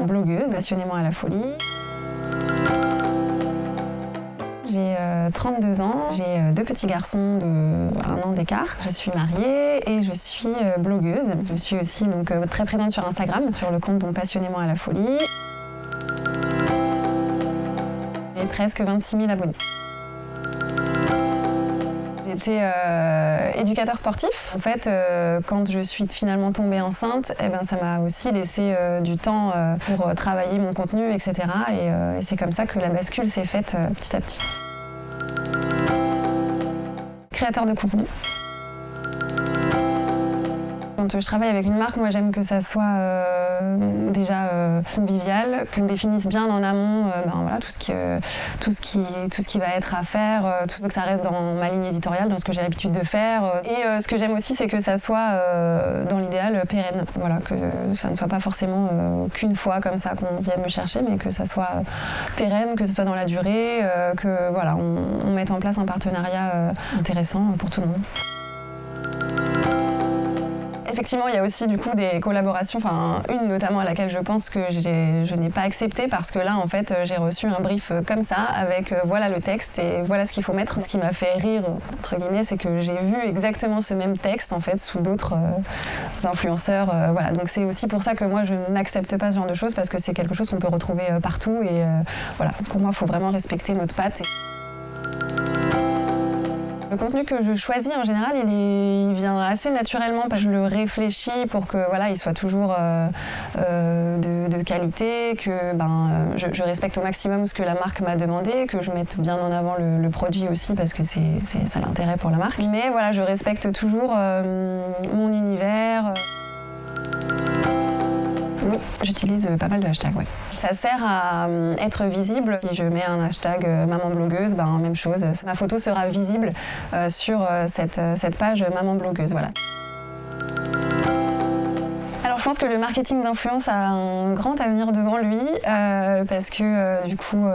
blogueuse, passionnément à la folie. J'ai 32 ans, j'ai 2 petits garçons de 1 an d'écart. Je suis mariée et je suis blogueuse. Je suis aussi donc, très présente sur Instagram, sur le compte donc, Passionnément à la folie. J'ai presque 26 000 abonnés. J'étais éducateur sportif. En fait, quand je suis finalement tombée enceinte, eh ben, ça m'a aussi laissé du temps pour travailler mon contenu, etc. Et c'est comme ça que la bascule s'est faite petit à petit. Créateur de contenu. Quand je travaille avec une marque, moi j'aime que ça soit déjà convivial, qu'on définisse bien en amont voilà, tout ce qui va être à faire, tout que ça reste dans ma ligne éditoriale, dans ce que j'ai l'habitude de faire. Et ce que j'aime aussi, c'est que ça soit dans l'idéal pérenne. Voilà, que ça ne soit pas forcément qu'une fois comme ça qu'on vienne me chercher, mais que ça soit pérenne, que ce soit dans la durée, que voilà, on mette en place un partenariat intéressant pour tout le monde. Effectivement, il y a aussi du coup des collaborations, enfin une notamment à laquelle je pense que je n'ai pas accepté parce que là en fait j'ai reçu un brief comme ça avec voilà le texte et voilà ce qu'il faut mettre. Ce qui m'a fait rire entre guillemets, c'est que j'ai vu exactement ce même texte en fait sous d'autres influenceurs. Voilà, donc c'est aussi pour ça que moi je n'accepte pas ce genre de choses parce que c'est quelque chose qu'on peut retrouver partout et voilà, pour moi il faut vraiment respecter notre patte. Le contenu que je choisis en général, il vient assez naturellement parce que je le réfléchis pour que voilà, il soit toujours de qualité, que je respecte au maximum ce que la marque m'a demandé, que je mette bien en avant le produit aussi parce que c'est ça l'intérêt pour la marque. Mais voilà, je respecte toujours mon univers. Oui, j'utilise pas mal de hashtags, ouais. Ça sert à être visible. Si je mets un hashtag maman blogueuse, même chose. Ma photo sera visible sur cette page maman blogueuse, voilà. Alors je pense que le marketing d'influence a un grand avenir devant lui parce que du coup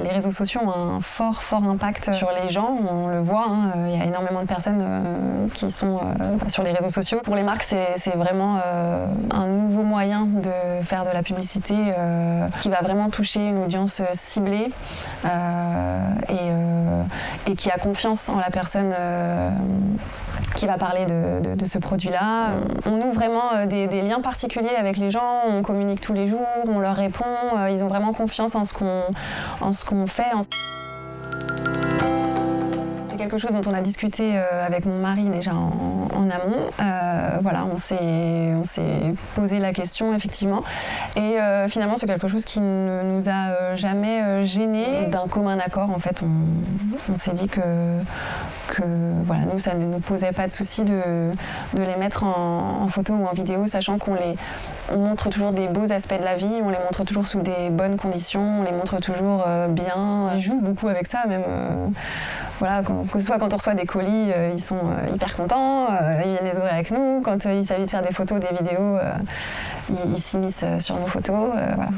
les réseaux sociaux ont un fort impact sur les gens, on le voit, il y a énormément de personnes qui sont sur les réseaux sociaux. Pour les marques c'est vraiment un nouveau moyen de faire de la publicité qui va vraiment toucher une audience ciblée et qui a confiance en la personne qui va parler de ce produit-là. On noue vraiment des liens particuliers avec les gens, on communique tous les jours, on leur répond, ils ont vraiment confiance en ce qu'on fait. C'est quelque chose dont on a discuté avec mon mari déjà en amont. Voilà, on s'est posé la question effectivement. Et finalement, c'est quelque chose qui ne nous a jamais gênés. D'un commun accord, en fait, on s'est dit que voilà, nous, ça ne nous posait pas de souci de les mettre en photo ou en vidéo, sachant on montre toujours des beaux aspects de la vie, on les montre toujours sous des bonnes conditions, on les montre toujours bien. Ils jouent beaucoup avec ça, même voilà, que ce soit quand on reçoit des colis, ils sont hyper contents, ils viennent les ouvrir avec nous. Quand il s'agit de faire des photos, des vidéos, ils s'immiscent sur nos photos. Voilà.